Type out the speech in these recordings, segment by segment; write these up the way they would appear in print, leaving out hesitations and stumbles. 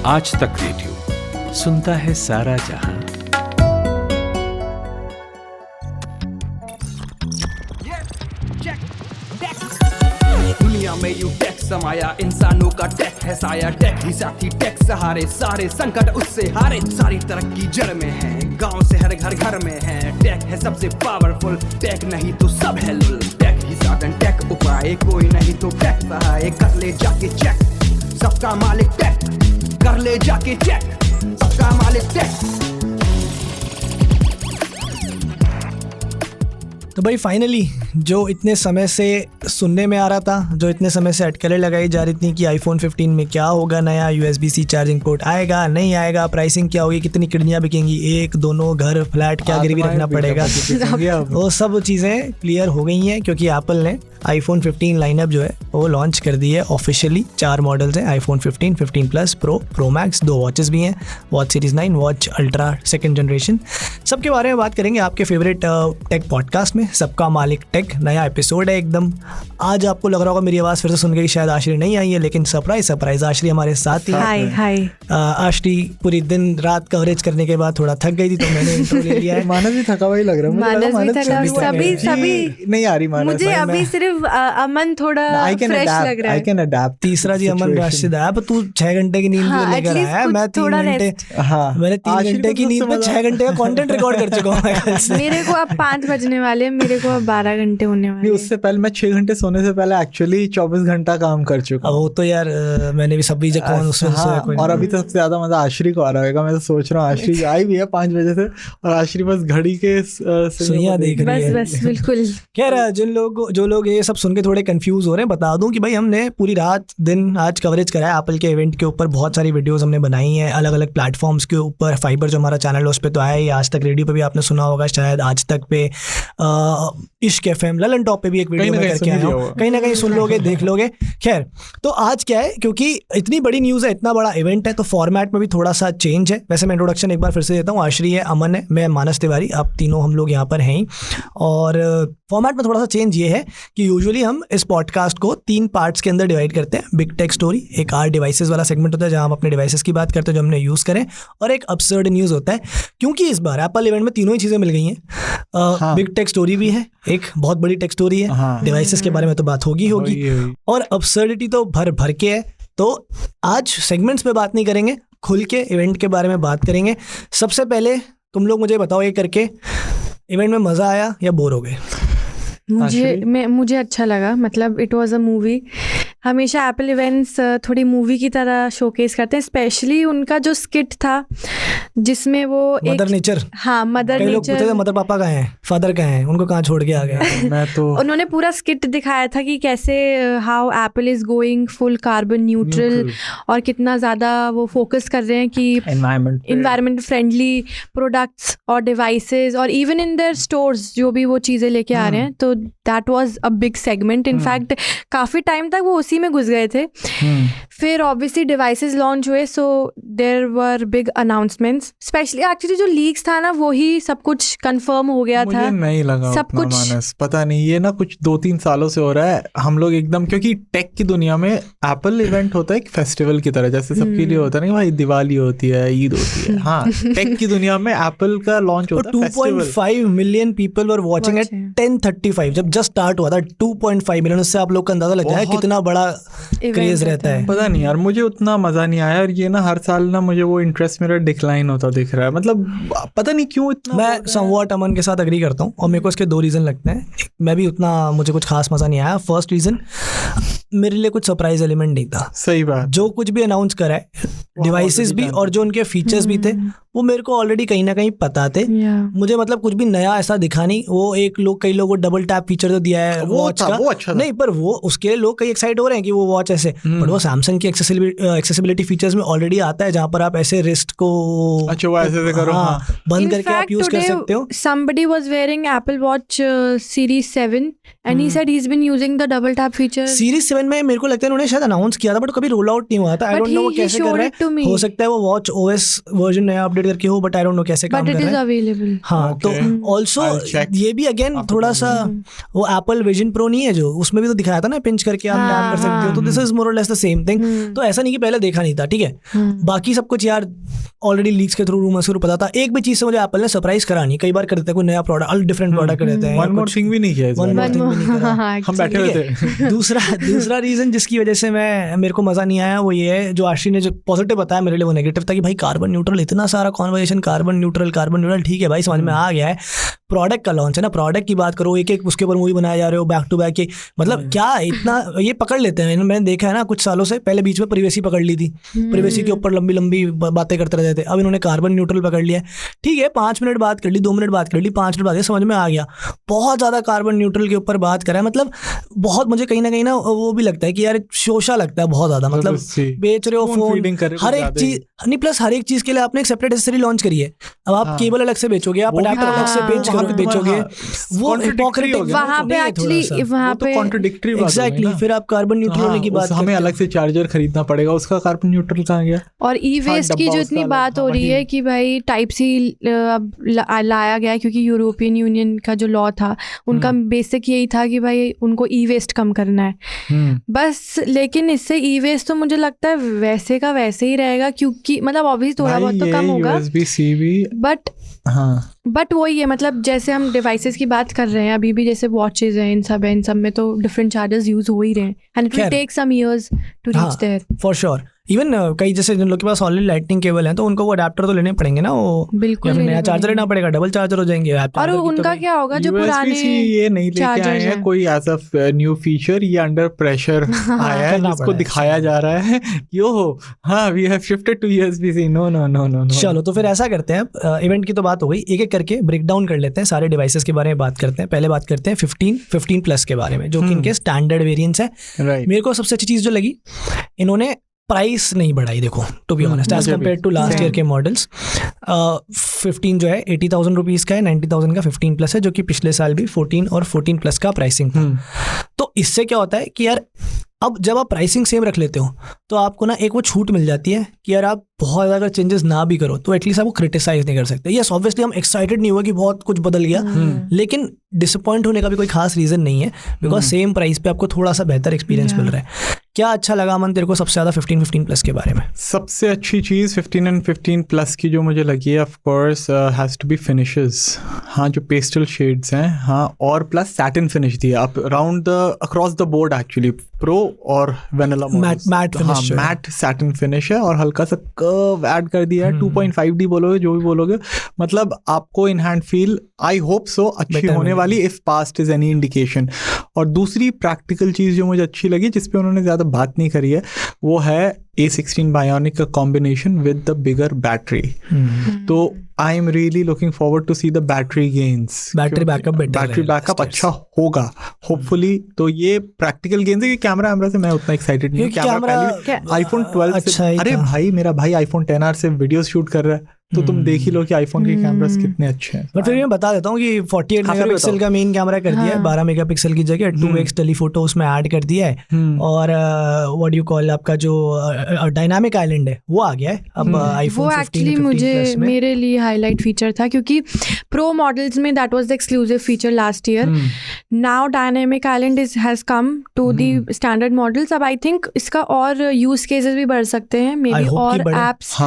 आज तक रेडियो सुनता है सारा जहां। दुनिया में यू टेक समाया, इंसानों का टेक है साया। टेक ही साथी, टेक सहारे, सारे संकट उससे हारे। सारी तरक्की जड़ में है, गांव से हर घर घर में है। टेक है सबसे पावरफुल, टेक नहीं तो सब है लुल। टेक ही साधन, टेक उपाय, कोई नहीं तो टेक सहाय। कर ले जाके चेक, सबका मालिक टेक। कर ले जाके चेक, सबका मालिक टेक। तो भाई फाइनली जो इतने समय से सुनने में आ रहा था, जो इतने समय से अटकलें लगाई जा रही थी कि आईफोन 15 में क्या होगा, नया USB-C चार्जिंग पोर्ट आएगा नहीं आएगा, प्राइसिंग क्या होगी, कितनी किडनियाँ बिकेंगी, एक दोनों घर फ्लैट क्या गिरवी रखना पड़ेगा, वो सब चीज़ें क्लियर हो गई हैं क्योंकि एप्पल ने आईफोन 15 लाइनअप जो है वो लॉन्च कर दी है ऑफिशियली। 4 मॉडल्स हैं, iPhone 15, 15 plus, pro max, 2 watches भी हैं, watch series 9, watch ultra 2nd generation. सबके बारे में बात करेंगे आपके फेवरेट टेक पॉडकास्ट में, सबका मालिक टेक। नया एपिसोड है एकदम। आज आपको लग रहा होगा मेरी आवाज़ फिर से सुन के कि शायद आश्री नहीं आई है, लेकिन सरप्राइज आश्री हमारे साथ ही है। हाय। आश्री पूरी दिन रात कवरेज करने के बाद थोड़ा थक गई थी तो मैंने इंट्रो ले लिया है। मानस भी थका हुआ ही लग रहा है मानस सभी नहीं आ रही मानस। मुझे अभी सिर्फ अमन थोड़ा फ्रेश लग रहा है। I can adapt। तीसरा जी अमन राशिद है। अब तू 6 घंटे की नींद में लेकर आया, मैं 3 घंटे, मैंने 3 घंटे की नींद में 6 घंटे का कंटेंट रिकॉर्ड कर चुका हूँ कल से। मेरे को अब 5 बजने वाले, मेरे को अब 12 घंटे होने वाले। उससे पहले मैं 6 घंटे सोने से पहले एक्चुअली 24 घंटा काम कर चुका हूँ। वो तो यार मैंने भी सभी जगह। और अभी तो सबसे ज्यादा मजा आश्री को आ रहा होगा। मैं तो सोच रहा हूँ आश्री आई भी है 5 बजे से और आश्री बस घड़ी के सुइयां देख रही है। बस बिल्कुल। खैर जो लोग ये सब सुन के थोड़े कंफ्यूज हो रहे हैं, बता दूं कि भाई हमने पूरी रात दिन आज कवरेज करा है एप्पल के इवेंट के ऊपर। बहुत सारी वीडियोस हमने बनाई हैं अलग अलग प्लेटफॉर्म्स के ऊपर। फाइबर जो हमारा चैनल है उस पर तो आया ही, आज तक रेडियो पे भी आपने सुना होगा शायद, आज तक पे इश्क FM, ललन टॉप पे भी एक वीडियो में करके आया हूं, कहीं ना कहीं सुन लोगे, देख लोगे। खैर तो आज क्या है, क्योंकि इतनी बड़ी न्यूज़ है, इतना बड़ा इवेंट है, तो फॉर्मेट में भी थोड़ा सा चेंज है। वैसे मैं इंट्रोडक्शन एक बार फिर से देता हूँ। आश्री है, अमन है, मैं मानस तिवारी, आप तीनों हम लोग यहाँ पर हैं। और फॉर्मेट में थोड़ा सा चेंज ये है कि यूजुअली हम इस पॉडकास्ट को 3 पार्ट्स के अंदर डिवाइड करते हैं। बिग टेक स्टोरी, एक आर डिवाइसेस वाला सेगमेंट होता है जहां हम अपने डिवाइसेस की बात करते हैं जो हमने यूज़ करें, और एक अपसर्ड न्यूज़ होता है क्योंकि इस बार एप्पल इवेंट में तीनों ही चीज़ें मिल गई हैं। बिग टेक स्टोरी भी है, एक बहुत बड़ी टेक स्टोरी है, डिवाइसेस के बारे में तो बात होगी और अपसर्डिटी तो भर के है। तो आज सेगमेंट्स में बात नहीं करेंगे, खुल के इवेंट के बारे में बात करेंगे। सबसे पहले तुम लोग मुझे बताओ ये करके, इवेंट में मज़ा आया या बोर हो गए? मुझे अच्छा लगा, मतलब इट वाज अ मूवी। हमेशा एप्पल इवेंट्स थोड़ी मूवी की तरह शोकेस करते हैं, स्पेशली उनका जो स्किट था जिसमें वो मदर नेचर, हाँ मदर नेचर, लोग पूछते थे मदर पापा कहाँ हैं, फादर कहाँ हैं, उनको कहाँ छोड़ के आ गए। मैं तो उन्होंने पूरा स्किट दिखाया था कि कैसे how Apple is going full carbon neutral और कितना ज़्यादा वो फोकस कर रहे हैं कि एनवायरमेंट फ्रेंडली प्रोडक्ट्स और डिवाइसेस और इवन इन देयर स्टोर्स जो भी वो चीज़ें लेके आ रहे हैं। तो that was a big segment. In fact काफ़ी टाइम तक वो उसी में घुस गए थे। फिर ऑब्वियसली डिवाइसेस लॉन्च हुए, so there were big announcements. Specially actually जो लीक्स था ना वो ही सब कुछ कंफर्म हो गया था। मुझे नहीं लगा सब कुछ मानस, पता नहीं, ये ना कुछ 2-3 सालों से हो रहा है। हम लोग एकदम, क्योंकि टेक की दुनिया में एप्पल इवेंट होता है एक फेस्टिवल की तरह, जैसे सबके लिए होता है ना भाई, दिवाली होती है, ईद होती है। हाँ, टेक की दुनिया में एप्पल का लॉन्च होता है। 2.5 million people were watching eight 10:35 जब जस्ट स्टार्ट हुआ था। 2.5 मिलियन, उससे आप लोग का अंदाजा लग जाए कितना बड़ा क्रेज रहता है। पता नहीं यार, मुझे उतना मजा नहीं आया। और ये ना हर साल ना मुझे वो इंटरेस्ट मेरा डिक्लाइन होता दिख रहा है। मतलब पता नहीं क्यों इतना। मैं समवॉट अमन के साथ एग्री करता हूँ और मेरे को इसके 2 रीज़न लगते हैं। मैं भी उतना, मुझे कुछ खास मज़ा नहीं आया। फर्स्ट रीज़न, मेरे लिए कुछ सरप्राइज एलिमेंट नहीं था। सही बात। जो कुछ भी अनाउंस करा है, डिवाइसेस भी और जो उनके फीचर्स भी थे, वो मेरे को ऑलरेडी कहीं ना कहीं पता थे। मुझे मतलब कुछ भी नया ऐसा दिखा नहीं। वो कई लोगों को डबल टैप फीचर तो दिया है वॉच का, वो अच्छा नहीं, पर वो उसके लिए लोग कई एक्साइट हो रहे हैं कि वो वॉच ऐसे, बट वो सैमसंग की एक्सेसिबिलिटी फीचर्स में ऑलरेडी आता है जहाँ पर आप ऐसे रिस्ट को बंद करके आप यूज कर सकते हो। Somebody was wearing Apple Watch Series 7 and he said he's been using the double tap feature. Series 7 में मेरे को लगता है उन्होंने शायद अनाउंस किया था बट कभी रोल आउट नहीं हुआ था। आई डोंट नो वो कैसे कर रहे हैं। to me. हो सकता है वो वॉच OS वर्जन नया अपडेट करके हो, बट आई डोंट नो कैसे काम But कर it is रहा है। available. हाँ तो ऑल्सो I'll check. ये भी अगेन थोड़ा सा वो एप्पल विजन प्रो नहीं है जो, उसमें भी तो दिखाया था ना पिंच करके आप टैप कर सकते हो, तो दिस इज मोर और लेस द सेम थिंग। तो ऐसा नहीं कि पहले देखा नहीं था, ठीक है। बाकी सब कुछ यार ऑलरेडी लीक्स के थ्रू रूमर्स के थ्रू पता था। एक भी चीज से मुझे एप्पल ने सरप्राइज करा नहीं, कई बार कर देते हैं कोई नया प्रोडक्ट, डिफरेंट प्रोडक्ट कर देते हैं। वन मोर थिंग भी नहीं किया इस One बार। more thing भी नहीं करा। हम बैठे हुए थे। दूसरा रीजन जिसकी वजह से मेरे को मजा नहीं आया वो ये है, जो आशी ने जो पॉजिटिव बताया मेरे लिए वो नेगेटिव था कि भाई कार्बन न्यूट्रल, इतना सारा कॉन्वर्सेशन कार्बन न्यूट्रल, ठीक है भाई समझ में आ गया है। प्रोडक्ट का लॉन्च है ना, प्रोडक्ट की बात करो, एक उसके ऊपर मूवी बनाया जा रहे हो बैक टू बैक, मतलब क्या इतना ये पकड़ लेते हैं। मैंने देखा है ना कुछ सालों से पहले बीच में प्रिवेसी पकड़ ली थी, प्रिवेसी के ऊपर लंबी लंबी बातें करते रहते थे। अब इन्होंने कार्बन न्यूट्रल पकड़ लिया है, ठीक है 5 मिनट बात कर ली, 2 मिनट बात कर ली, 5 मिनट बात समझ में आ गया। बहुत ज़्यादा कार्बन न्यूट्रल के ऊपर बात करा है, मतलब बहुत मुझे कहीं ना वो भी लगता है कि यार शोशा लगता है बहुत ज़्यादा। मतलब बेच रहे हो फोन, हर एक चीज़ नहीं, प्लस हर एक चीज़ के लिए आपने एक सेपरेट एक्सेसरी लॉन्च करी है। अब आप केबल अलग से बेचोगे, आप अडैप्टर अलग से बेचोगे, वो हिपोक्रेटिक वहाँ पे एक्चुअली वहाँ पे कॉन्ट्रडिक्टरी बात एग्जैक्टली। फिर आप कार्बन न्यूट्रल होने की बात, हमें अलग से चार्जर खरीदना पड़ेगा, उसका कार्बन न्यूट्रल कहाँ गया। और ई वेस्ट की जो इतनी बात हो रही है कि भाई टाइप सी अब लाया गया, क्योंकि यूरोपियन यूनियन का जो लॉ था उनका बेसिक यही था कि भाई उनको ई वेस्ट कम करना है बस। लेकिन इससे ई वेस्ट तो मुझे लगता है वैसे का वैसे ही रहेगा, क्योंकि मतलब ऑब्वियसली थोड़ा बहुत तो कम होगा, USB-C भी बट वही है, मतलब जैसे हम डिवाइसेस की बात कर रहे हैं अभी भी, जैसे वॉचेज हैं, इन सब में तो डिफरेंट चार्जर्स यूज हो ही रहे हैं, and it will take some years to reach there for sure. Even कई जैसे जिन लोग के पास ऑलरेडी लाइटनिंग केबल है तो उनको वो अडेप्टर तो लेने पड़ेंगे ना, वो बिल्कुल नया चार्जर लेना पड़ेगा, डबल चार्जर हो जाएंगे। और उनका क्या होगा जो पुराने ये नहीं लेके आए हैं कोई एज अ न्यू फीचर, ये अंडर प्रेशर आया है जिसको दिखाया जा रहा है कि ओहो हाँ we have shifted to USB-C। No. चलो तो फिर ऐसा करते हैं, इवेंट की तो बात हो गई, एक एक करके ब्रेक डाउन कर लेते हैं, सारे डिवाइसेस के बारे में बात करते हैं। पहले बात करते हैं 15 प्लस के बारे में, जो कि इनके स्टैंडर्ड वेरिएंट्स है। मेरे को सबसे अच्छी चीज़ जो लगी, इन्होंने प्राइस नहीं बढ़ाई, देखो to be honest as compare to last year के मॉडल्स। 15 जो है 80,000 रुपीज़ का है, 90,000 का 15 प्लस है, जो कि पिछले साल भी 14 और 14 प्लस का प्राइसिंग था। तो इससे क्या होता है कि यार अब जब आप प्राइसिंग सेम रख लेते हो तो आपको ना एक वो छूट मिल जाती है कि यार आप बहुत ज़्यादा अगर चेंजेस ना भी करो तो एटलीस्ट आपको क्रिटिसाइज नहीं कर सकते। यस ऑब्वियसली हम एक्साइटेड नहीं हुआ कि बहुत कुछ बदल गया, लेकिन डिसअपॉइंट होने का भी कोई खास रीज़न नहीं है, बिकॉज सेम प्राइस पे आपको थोड़ा सा बेहतर एक्सपीरियंस मिल रहा है। क्या अच्छा लगा अमन तेरे को सबसे ज़्यादा 15 प्लस के बारे में? सबसे अच्छी चीज़ 15 एंड 15 प्लस की जो मुझे लगी है of course has to be finishes. हाँ जो पेस्टल शेड्स हैं, हाँ, और प्लस सैटिन फिनिश दिया up around the across the board actually, pro और vanilla matte finish, matte satin finish है, और हल्का सा कर्व ऐड कर दिया है। 2.5D बोलोगे जो भी बोलोगे, मतलब आपको in hand feel I hope so अच्छी होने वाली, if past is any indication. और दूसरी प्रैक्टिकल चीज़ जो मुझे अच्छी लगी, जिसपे उन्होंने ज़्यादा बात नहीं करी है, वो है A16 Bionic का combination with the bigger battery. तो I am really looking forward to see the battery gains, battery backup अच्छा होगा होपफुली। तो ये प्रैक्टिकल गेन्स है कि कैमरा से मैं उतना एक्साइटेड नहीं हूँ। कैमरा आईफोन 12 से, अरे भाई मेरा भाई आईफोन 10R से वीडियोस शूट कर रहा है, तो तुम देख ही लो कि आईफोन के कैमरास कितने अच्छे हैं। बट फिर मैं बता देता हूँ कि 48 मेगापिक्सल का मेन कैमरा कर दिया है, 12 मेगापिक्सल की जगह 2x टेलीफोटो उसमें ऐड कर दिया है, और व्हाट यू कॉल आपका जो डायनामिक आइलैंड है वो आ गया है अब आईफोन 15 एक्चुअली मुझे मेरे लिए हाईलाइट फीचर था, क्योंकि प्रो मॉडल्स में that was the exclusive feature last year. Now dynamic island has come to the standard models. अब आई थिंक इसका और यूज केसेस भी बढ़ सकते हैं, मे बी और एप्स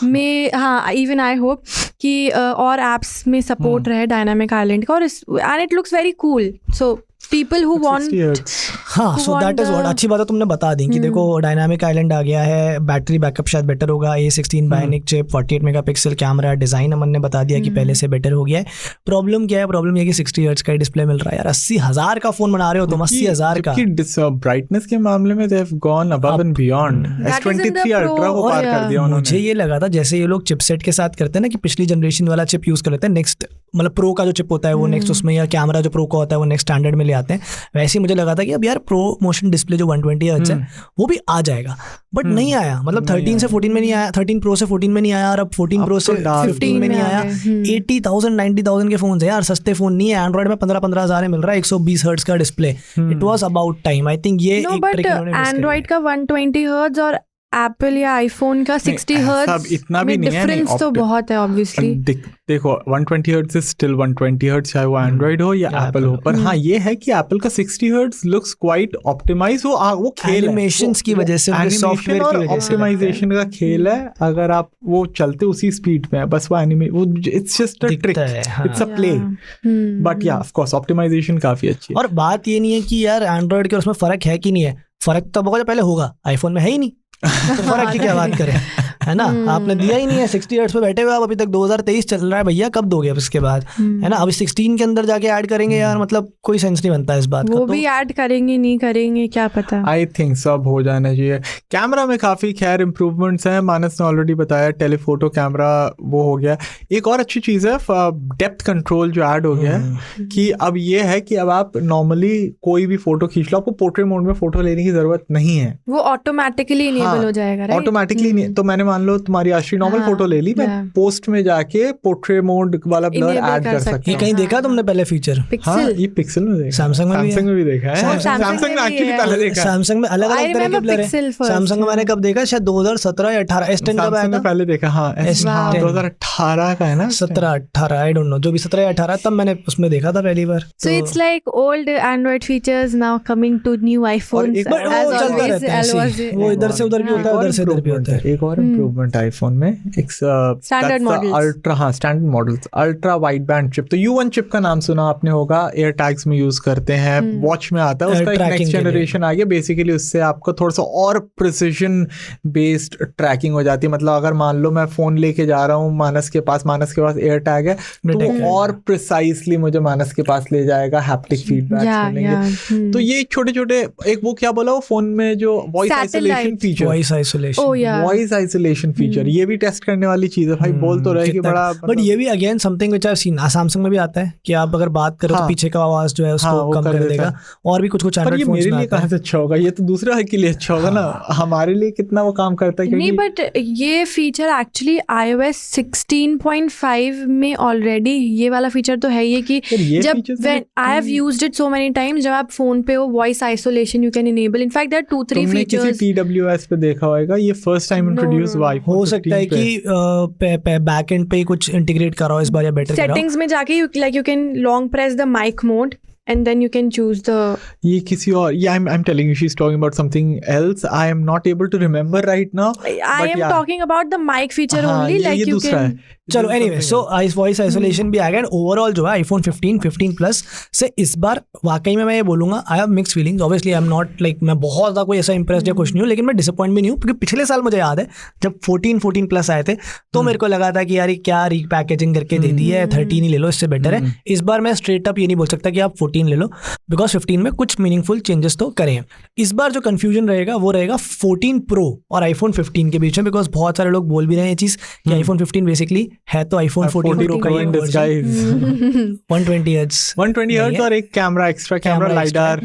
में, हाँ इवन आई होप कि और एप्स में सपोर्ट रहे डायनामिक आइलैंड का, और and it looks very cool, so people who want, हाँ सो दैट इज व्हाट। अच्छी बात है तुमने बता दी कि देखो डायनामिक आइलैंड आ गया है, बैटरी बैकअप शायद बेटर होगा, A16 bionic chip, 48 megapixel camera, design Aman ने बता दिया कि पहले से बेटर हो गया है। प्रॉब्लम क्या है? प्रॉब्लम ये कि 60 हर्ट्ज का डिस्प्ले मिल रहा है यार। 80,000 का फोन बना रहे हो तुम, 80,000 का। ब्राइटनेस के मामले में they have gone above and beyond, S23 ultra को पार कर दिया उन्होंने। मुझे ये लगा था जैसे ये लोग चिपसेट के साथ करते हैं ना कि पिछली जनरेशन वाला चिप यूज कर लेते हैं, नेक्स्ट मतलब प्रो का जो चिप होता है वो नेक्स्ट उसमें, या कैमरा जो प्रो का होता है वो नेक्स्ट स्टैंडर्ड में ले आते हैं। वैसे ही मुझे लगा था कि अब यार प्रो मोशन डिस्प्ले जो 120 हर्ट्ज है वो भी आ जाएगा, बट नहीं आया। मतलब 13 से 14 में नहीं आया, 13 प्रो से 14 में नहीं आया, और अब 14 प्रो से 15 में नहीं आया। 80,000 90,000 के फोन है यार, सस्ते फोन नहीं है। एंड्रॉइड में 15,000 में मिल रहा है 120 हर्ट्ज का display. It was about time, I think ये एक ट्रिक इन्होंने मिस किया। एंड्रॉइड का 120 हर्ट्ज और एप्पल या आईफोन का 60 हर्ट्ज इतना भी नहीं है, डिफरेंस तो बहुत है ऑब्वियसली। देखो 120 हर्ट्ज इज स्टिल 120 हर्ट्ज, चाहे वो एंड्रॉइड हो या एप्पल हो। पर हाँ ये है कि एप्पल का 60 हर्ट्ज लुक्स क्वाइट ऑप्टिमाइज, वो खेल एनिमेशंस की वजह से, सॉफ्टवेयर की वजह से, ऑप्टिमाइजेशन का खेल है। अगर आप वो चलते उसी स्पीड में है, बस वो it's just a trick, it's a play. But या ऑफ कोर्स ऑप्टिमाइजेशन काफी अच्छी है। और बात ये नहीं है कि यार एंड्रॉइड के उसमें फर्क है कि नहीं है, फर्क तो बहुत पहले होगा, आईफोन में है ही नहीं, तो फर्क की क्या बात करें, है ना। आपने दिया ही नहीं है, 60 हर्ट्ज पे बैठे हुए आप अभी तक, 2023 चल रहा है भैया, कब दोगे अब इसके बाद, है ना। अभी 16 के अंदर जाके ऐड करेंगे यार, मतलब कोई सेंस नहीं बनता इस बात का। वो भी ऐड करेंगे नहीं करेंगे क्या पता। आई थिंक सब हो जाना चाहिए। कैमरा में काफ़ी खैर इम्प्रूवमेंट्स हैं, मानस ने ऑलरेडी बताया, टेलीफोटो कैमरा वो हो गया। एक और अच्छी चीज़ है डेप्थ कंट्रोल जो ऐड हो गया है, कि अब ये है कि अब आप नॉर्मली कोई भी फोटो खींच लो, आपको पोर्ट्रेट मोड में फोटो लेने की जरूरत नहीं है, वो ऑटोमेटिकली इनेबल हो जाएगा, राइट। ऑटोमेटिकली नहीं। तो मैंने मान लो तुम्हारी आश्री नॉर्मल फोटो ले ली, मैं पोस्ट में जाके पोर्ट्रेट मोड वाला ब्लर ऐड कर सकता हूँ। ये कहीं देखा तुमने पहले फीचर? हाँ ये पिक्सल में देखा, सैमसंग में भी देखा है, सैमसंग में एक्चुअली पहले देखा है। सैमसंग में अलग अलग तरह के ब्लर है। सैमसंग में मैंने कब देखा, शायद 2017 या 18 S10 कब आया था पहले देखा। हाँ 2018 का है ना, 17-18 आई डोंट नो, जो भी 17 या 18 तब मैंने उसमें देखा था पहली बार। So it's like old Android features now coming to new iPhones as always. वो इधर से उधर भी होता है, उधर से इधर भी होता है। एक और इम्प्रूवमेंट आईफोन में, एक स्टैंडर्ड मॉडल्स, अल्ट्रा, हाँ standard models, ultra wide band chip. तो U1 चिप का नाम सुना आपने होगा, एयर टैग्स में यूज करते हैं, वॉच में आता है, उसका एक नेक्स्ट जनरेशन आ गया। बेसिकली उससे आपको थोड़ा सा और प्रिसिजन बेस्ड ट्रैकिंग हो जाती है। मतलब अगर मान लो मैं फोन लेके जा रहा हूँ मानस के पास एयर टैग है, तो और प्रिसाइसली मुझे मानस के पास ले जाएगा, हैप्टिक फीडबैक मिलेंगे। तो ये छोटे छोटे, एक वो क्या बोला वो फोन में जो voice isolation feature, voice isolation feature, ये भी टेस्ट करने वाली चीज है भाई। बोल तो रहे कि बड़ा, बट ये भी again something which I have seen, Samsung में भी आता है कि आप अगर बात करो तो पीछे का आवाज जो है उसको कम कर देगा, और भी कुछ एंड्रॉइड फोन्स में आता है। मेरे लिए कहां से अच्छा होगा, ये तो दूसरा के लिए अच्छा होगा ना, हमारे लिए कितना वो काम करता है। नहीं बट ये फीचर एक्चुअली iOS 16.5 में ऑलरेडी ये वाला फीचर तो है ही, कि जब I have used it so many times, जब आप फोन पे हो voice isolation you can enable. In fact there are 2-3 features. किसी TWS पे देखा होगा, ये फर्स्ट टाइम इंट्रोड्यूस हुआ। हो सकता है कि बैक एंड पे कुछ इंटीग्रेट करो इस बार या बेटर करो। सेटिंग्स में जाके you can long press the mic mode and then you can choose the ये किसी और, I'm telling you she's talking about something else. I am not able to remember right now. I am talking about the mic feature only, like you can चलो anyway, so voice isolation भी आ गया। Overall जो है iPhone 15 plus से इस बार वाकई में मैं ये बोलूंगा, I have mix feelings. Obviously I am not like, मैं बहुत ज़्यादा कोई ऐसा इंप्रेस्ड या कुछ नहीं हूँ, लेकिन मैं डिसअपॉइंट भी नहीं हूँ, क्योंकि पिछले साल मुझे याद है जब 14 प्लस आए थे तो मेरे को लगा था कि यार क्या रीपैकेजिंग करके दे दी है, 13 ही ले लो, इससे बेटर है। इस बार मैं स्ट्रेट अप ये नहीं बोल सकता कि आप 14 ले लो, बिकॉज 15 में कुछ मीनिंगफुल चेंजेस तो करें। इस बार जो कन्फ्यूजन रहेगा वो रहेगा 14 प्रो और आईफोन 15 के बीच में, बिकॉज बहुत सारे लोग बोल भी रहे हैं ये चीज़ कि आईफोन 15 बेसिकली है तो आईफोन 14 प्रो का ही 120 हर्ट्ज और एक camera extra, camera lidar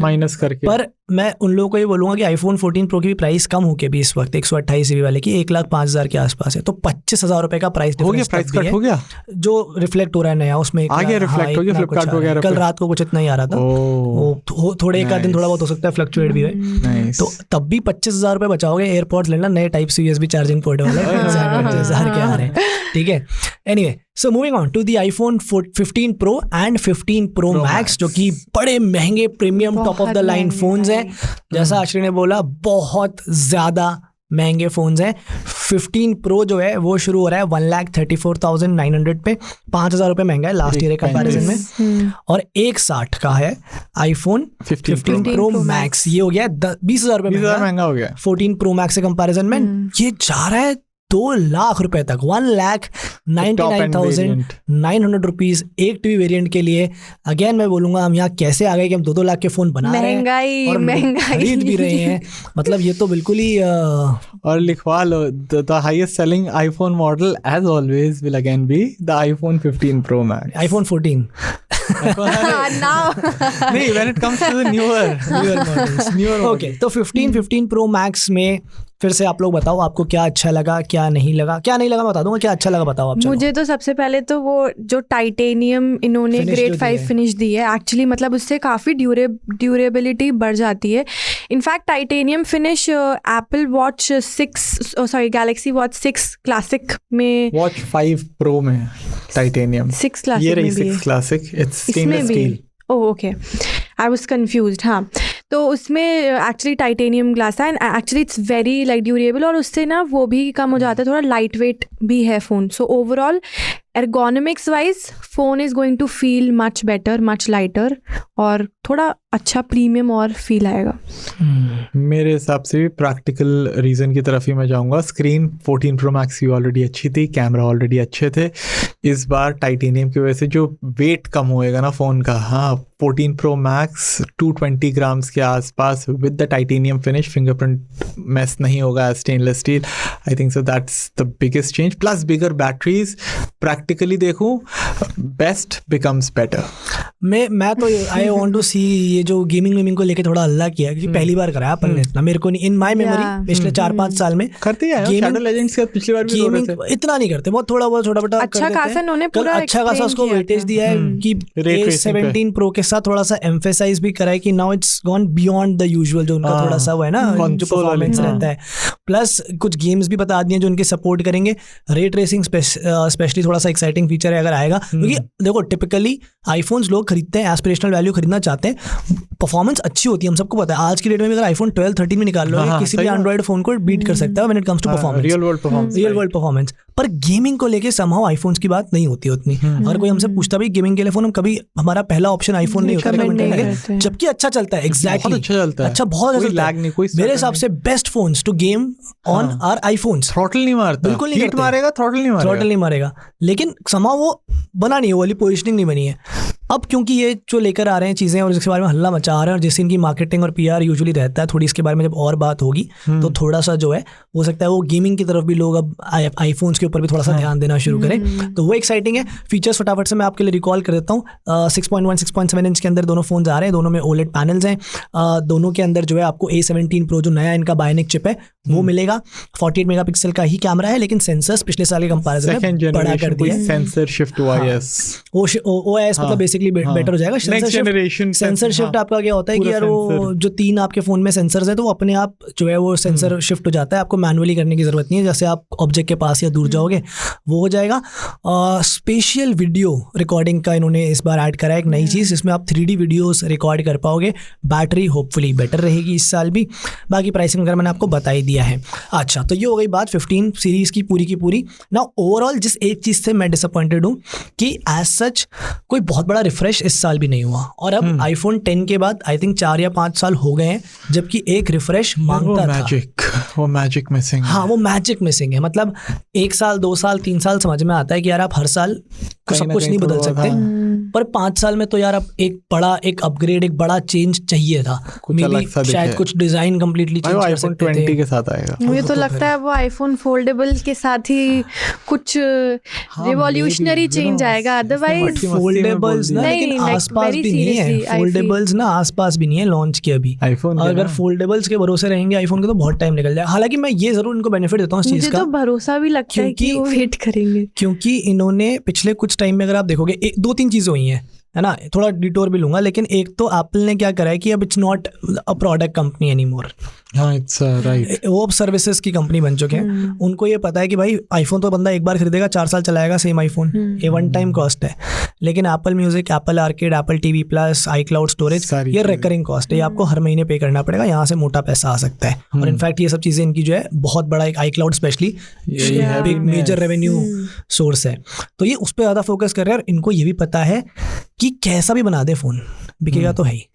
minus करके। पर मैं उन लोगों को ये बोलूंगा कि आईफोन 14 प्रो की भी प्राइस कम होके भी इस वक्त 128 जीबी वाले की 1,05,000 के आसपास है, तो 25,000 रुपए का प्राइस प्राइस कट हो गया, जो रिफ्लेक्ट हो रहा है नया उसमें आ गया, रिफ्लेक्ट हो गया फ्लिपकार्ट वगैरह। कल रात को कुछ इतना ही आ रहा था, वो थोड़े एक आध दिन थोड़ा बहुत हो सकता है फ्लक्चुएट भी है, तो तब भी 25,000 रुपए बचाओगे। एयरपॉड्स लेना नए टाइप से USB चार्जिंग पोर्ट वाले 25,000 के आ रहे हैं, ठीक है। Anyway, so moving on to the iPhone 15 pro and 15 pro max, जो कि बड़े महंगे premium top of the line phones हैं। जैसा आश्री ने बोला, बहुत ज़्यादा महंगे फोन्स हैं। 15 प्रो जो है वो शुरू हो रहा है 1,34,900 पे, 5,000 रुपये महंगा है लास्ट ईयर के कंपैरिजन में, और 1,60 का है आईफोन 15 प्रो मैक्स। ये हो गया 20,000 रुपये महंगा हो गया 14 प्रो मैक्स के कंपैरिजन में। ये जा रहा है 2 लाख रुपए तक, 1,99,900 रुपीज एक टीवी वेरिएंट के लिए। अगेन मैं बोलूंगा, हम यहाँ कैसे आ गए कि हम 2-2 लाख के फोन बना रहे हैं और खरीद भी रहे हैं, मतलब ये तो बिल्कुल ही और लिखवा लो, the highest selling iPhone model as always will again be the iPhone 15 pro max, iPhone 14 नहीं, when it comes to the newer models, okay, तो 15 प्रो मैक्स में फिर से आप लोग बताओ आपको क्या अच्छा लगा, क्या नहीं लगा मैं बता दूंगा, क्या अच्छा लगा बताओ आप। मुझे तो सबसे पहले तो वो जो टाइटेनियम इन्होंने Finish ग्रेड जो 5 दी है। फिनिश दी है एक्चुअली, मतलब उससे काफ़ी ड्यूरेबिलिटी बढ़ जाती है। In fact titanium finish Apple watch 6 Galaxy watch 6 classic में, वॉच 5 प्रो में टाइटेनियम, 6 ये क्लासिक रही में भी है। 6 क्लासिक, इट्स इसमें स्टेनलेस भी steel. Oh okay, I was confused. हाँ, तो उसमें एक्चुअली टाइटेनियम ग्लास है and actually it's very like durable, और उससे ना वो भी कम हो जाता है, थोड़ा लाइट वेट भी है phone. So overall ergonomics wise phone is going to feel much better, much lighter, और थोड़ा अच्छा प्रीमियम और फील आएगा। मेरे हिसाब से भी प्रैक्टिकल रीज़न की तरफ ही मैं जाऊंगा। स्क्रीन 14 प्रो मैक्स की ऑलरेडी अच्छी थी, कैमरा ऑलरेडी अच्छे थे, इस बार टाइटेनियम की वजह से जो वेट कम होएगा ना फ़ोन का, हाँ 14 प्रो मैक्स 220 ग्राम्स के आसपास with the titanium finish, fingerprint mess नहीं होगा, stainless steel. I think so that's the biggest change, plus bigger batteries. Practically देखूं, बेस्ट बिकम्स बेटर। मैं तो आई वांट टू सी ये जो गेमिंग को लेके थोड़ा हल्ला किया, क्योंकि पहली बार कराया अपन ने इतना, मेरे को नहीं इन माय मेमोरी Yeah. पिछले 4-5 साल में करते ही आए Gaming- शैडो लेजेंड्स के पिछली बार भी हो रहे गेमिंग थे। इतना नहीं करते, बहुत थोड़ा बहुत छोटा बटा अच्छा खासा इन्होंने पूरा अच्छा खासा explain उसको किया वेटेज था। दिया है कि Ray tracing पे। A17 Pro के साथ थोड़ा सा एम्फेसाइज भी करा है कि now it's gone beyond the usual, जो उनका हाँ, थोड़ा सा वो है ना जो console परफॉर्मेंस वाली, रहता है। प्लस कुछ गेम्स भी बता दिए जो उनके सपोर्ट करेंगे। रे ट्रेसिंग स्पेशली थोड़ा सा एक्साइटिंग फीचर है अगर आएगा, क्योंकि देखो टिपिकली आईफोन्स लोग खरीदते हैं, एस्पिरेशनल वैल्यू खरीदना चाहते हैं, परफॉर्मेंस अच्छी होती है, हम सबको पता है। आज की डेट में भी अगर आईफोन 12, 13 में निकाल लो, हाँ, किसी भी सही बात। एंड्रॉइड फोन को बीट कर सकता है when it comes to performance, real world performance, real world performance. पर गेमिंग को लेके समहाउ आईफोन्स की बात नहीं होती उतनी। अगर कोई हमसे पूछता भी गेमिंग के लिए फोन, हम कभी हमारा पहला ऑप्शन आईफोन नहीं होता recommend recommend नहीं करने करते के, जबकि अच्छा चलता है। एग्जैक्टली, बहुत अच्छा चलता है, अच्छा बहुत अच्छा कोई चलता है। लैग नहीं, कोई मेरे हिसाब से best phones to game on are iPhones. Throttle नहीं मारता, बिल्कुल नहीं हीट करते। मारेगा, थ्रॉटल नहीं मारेगा, थ्रॉटल नहीं मारेगा, लेकिन समहाउ वो बना नहीं है, वो वाली पोजिशनिंग नहीं बनी है। अब क्योंकि ये जो लेकर आ रहे हैं चीज़ें और जिसके बारे में हल्ला मचा रहे हैं, और जिससे इनकी मार्केटिंग और पीआर यूजुअली रहता है, थोड़ी इसके बारे में जब और बात होगी तो थोड़ा सा जो है हो सकता है वो गेमिंग की तरफ भी लोग अब आईफोन्स के ऊपर भी थोड़ा सा ध्यान देना शुरू करें, तो वो एक्साइटिंग है। फीचर्स फटाफट से मैं आपके लिए रिकॉल कर देता हूँ। 6.1 6.7 इंच के अंदर दोनों फोन्स आ रहे हैं, दोनों में OLED पैनल्स हैं। दोनों के अंदर जो है आपको A17 Pro जो नया इनका बायोनिक चिप है वो मिलेगा। 48 मेगापिक्सल का ही कैमरा है, लेकिन सेंसर्स पिछले साल के कंपैरिजन सेकंड में बड़ा कर जनरेशन दिया कोई है। सेंसर शिफ्ट OIS, OIS मतलब बेसिकली बेटर हो जाएगा। नेक्स्ट जनरेशन सेंसर शिफ्ट आपका क्या होता है कि यार वो जो 3 आपके फोन में सेंसर्स है तो वो अपने आप जो है वो सेंसर शिफ्ट हो जाता है, आपको मैनुअली करने की जरूरत नहीं है। जैसे आप ऑब्जेक्ट के पास या दूर जाओगे वो हो जाएगा। स्पेशल वीडियो रिकॉर्डिंग का इन्होंने इस बार ऐड करा है एक नई चीज़, इसमें आप 3D वीडियोस रिकॉर्ड कर पाओगे। बैटरी होपफुली बेटर रहेगी इस साल भी। बाकी प्राइसिंग वगैरह मैंने आपको बता ही दिया है। अच्छा, तो ये हो गई बात 15 सीरीज़ की पूरी ना ओवरऑल जिस एक चीज़ से मैं डिसअपॉइंटेड हूँ कि एज सच कोई बहुत बड़ा रिफ्रेश इस साल भी नहीं हुआ, और अब आईफोन 10 के बाद आई थिंक 4 या 5 साल हो गए हैं जबकि एक रिफ्रेश मांगता था। वो मैजिक मिसिंग। हाँ, वो मैजिक मिसिंग है। मतलब 1 साल 2 साल 3 साल समझ में आता है कि यार आप हर साल सब कुछ नहीं बदल सकते, पर 5 साल में तो यार अब एक अपग्रेड, एक बड़ा चेंज चाहिए था। Maybe शायद कुछ डिजाइन कंप्लीटली चेंज कर सकते थे। 20 के साथ आएगा। मुझे तो लगता है वो आईफोन फोल्डेबल के साथ ही कुछ रिवॉल्यूशनरी चेंज आएगा, अदरवाइज फोल्डेबल्स ना, नहीं, लेकिन like, आसपास very भी नहीं है। seriously, I feel. फोल्डेबल्स ना आसपास भी नहीं है लॉन्च के अभी। आईफोन अगर फोल्डेबल्स के भरोसे रहेंगे आईफोन के तो बहुत टाइम निकल जाए। हालांकि मैं ये जरूर इनको बेनिफिट देता हूँ इस चीज मुझे का, तो भरोसा भी लगता है कि क्योंकि- वो वेट करेंगे। क्योंकि इन्होंने पिछले कुछ टाइम में अगर आप देखोगे 2-3 चीजें हुई हैं, है ना। थोड़ा डिटोर भी लूंगा, लेकिन एक तो एप्पल ने क्या करा है कि अब it's not a product company any more. हाँ, इट्स राइट। वो अब सर्विसेज की कंपनी बन चुके हैं। उनको ये पता है कि भाई आईफोन तो बंदा एक बार खरीदेगा 4 साल चलाएगा सेम आईफोन, ये वन टाइम कॉस्ट है। लेकिन Apple music, Apple arcade, Apple TV plus, iCloud storage, सारी ये रिकरिंग कॉस्ट है, ये आपको हर महीने पे करना पड़ेगा, यहाँ से मोटा पैसा आ सकता है। और इनफैक्ट ये सब चीज़ें इनकी जो है बहुत बड़ा एक iCloud specially big major revenue source है, तो ये उस पर ज़्यादा फोकस कर रहे हैं। और इनको ये भी पता है कि कैसा भी बना दे फोन बिकेगा तो है ही।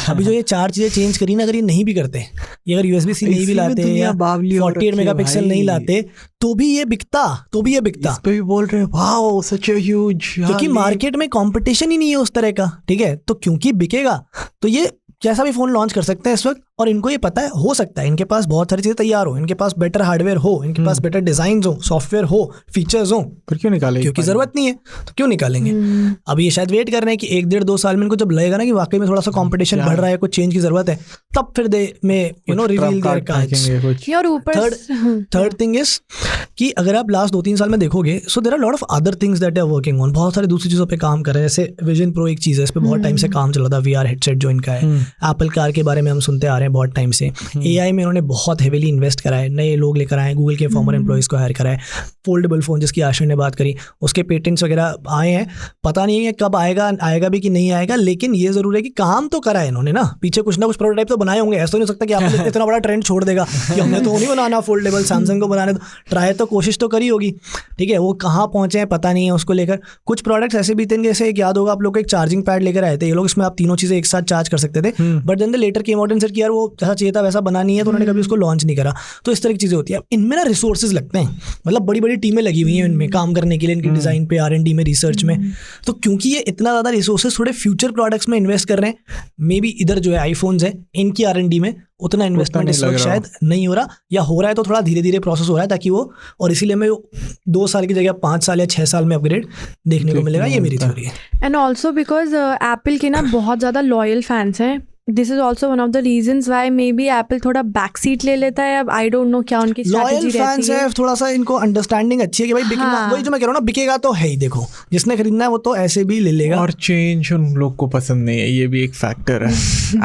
अभी जो ये 4 चीजें चेंज करी ना, अगर ये नहीं भी करते, ये अगर USB-C नहीं भी लाते या 48 मेगापिक्सल नहीं लाते तो भी ये बिकता, इस पे भी बोल रहे हैं वाओ सच अ ह्यूज, क्योंकि मार्केट में कंपटीशन ही नहीं है उस तरह का। ठीक है, तो क्योंकि बिकेगा तो ये कैसा भी फोन लॉन्च कर सकते हैं इस वक्त, और इनको ये पता है, हो सकता है इनके पास बहुत सारी चीज़ें तैयार हो, इनके पास बेटर हार्डवेयर हो, इनके पास बेटर डिजाइन हो, सॉफ्टवेयर हो, फीचर्स हो, पर क्यों निकालेंगे? क्योंकि जरूरत नहीं है तो क्यों निकालेंगे। अब ये शायद वेट कर रहे हैं कि 1-1.5-2 साल में इनको जब लगेगा ना कि वाकई में थोड़ा सा कंपटीशन बढ़ रहा है, कुछ चेंज की जरूरत है, तब फिर दे में रिवील देयर कार्ड्स। और ऊपर थर्ड थिंग इज कि अगर आप लास्ट 2-3 साल में देखोगे, so there are lot of other things that are working on, बहुत सारी दूसरी चीज़ों पे काम कर रहे हैं। जैसे विजन प्रो एक चीज़ है, इस पे बहुत टाइम से काम चल रहा था, VR हेडसेट जो इनका है। एप्पल कार के बारे में हम सुनते आ रहे हैं बहुत टाइम से। AI में उन्होंने बहुत हेविली इन्वेस्ट करा है, नए लोग लेकर आए, गूगल के फॉर्मर एम्प्लॉइज़ को हायर करा है। फोल्डेबल फ़ोन जिसकी आश्रय ने बात करी, उसके पेटेंट्स वगैरह आए हैं, पता नहीं है कब आएगा भी कि नहीं आएगा, लेकिन ये ज़रूर है कि काम तो करा है इन्होंने ना, पीछे कुछ ना कुछ प्रोटोटाइप तो बनाए होंगे। ऐसा तो नहीं हो सकता कि आपने इतना बड़ा ट्रेंड छोड़ देगा कि हमने तो नहीं बनाना फोल्डेबल, सैमसंग को बनाने, तो ट्राई तो कोशिश तो करी होगी, ठीक है। वो कहाँ पहुँचे हैं पता नहीं है उसको लेकर। कुछ प्रोडक्ट्स ऐसे भी थे, जैसे एक याद होगा आप लोग को, एक चार्जिंग पैड लेकर आए थे ये लोग, इसमें आप तीनों चीज़ें एक साथ चार्ज कर सकते थे, but then the letter came out and said कि यार वो जैसा चाहिए था वैसा बना नहीं है, तो उन्होंने कभी उसको लॉन्च नहीं करा। तो इस तरह की चीज़ें होती है। इनमें ना रिसोर्सेज लगते हैं, मतलब बड़ी बड़ी टीमें लगी हुई हैं इनमें काम करने के लिए, इनकी डिज़ाइन पे, R&D में, रिसर्च में। तो क्योंकि ये इतना ज़्यादा रिसोर्सेज थोड़े फ्यूचर प्रोडक्ट्स में इन्वेस्ट कर रहे हैं, मे बी इधर जो है आईफोन्स है इनकी R&D में उतना इन्वेस्टमेंट इस वक्त शायद नहीं हो रहा, या हो रहा है तो थोड़ा धीरे धीरे प्रोसेस हो रहा है ताकि वो, और इसीलिए हमें 2 साल की जगह 5 साल या 6 साल में अपग्रेड देखने को मिलेगा। ये मेरी थ्योरी है। एंड ऑल्सो बिकॉज एप्पल के ना बहुत ज़्यादा लॉयल फैंस हैं। This is also one of the reasons why may be Apple थोड़ा बैक सीट ले लेता है। अब आई डोंट नो क्या उनकी स्ट्रैटेजी रहती है। थोड़ा सा इनको अंडरस्टैंडिंग अच्छी है कि भाई बिकना, वही जो मैं कह रहा हूँ ना, बिकेगा तो है ही। देखो जिसने खरीदना है वो तो ऐसे भी ले लेगा, और चेंज उन लोग को पसंद नहीं है, ये भी एक फैक्टर है।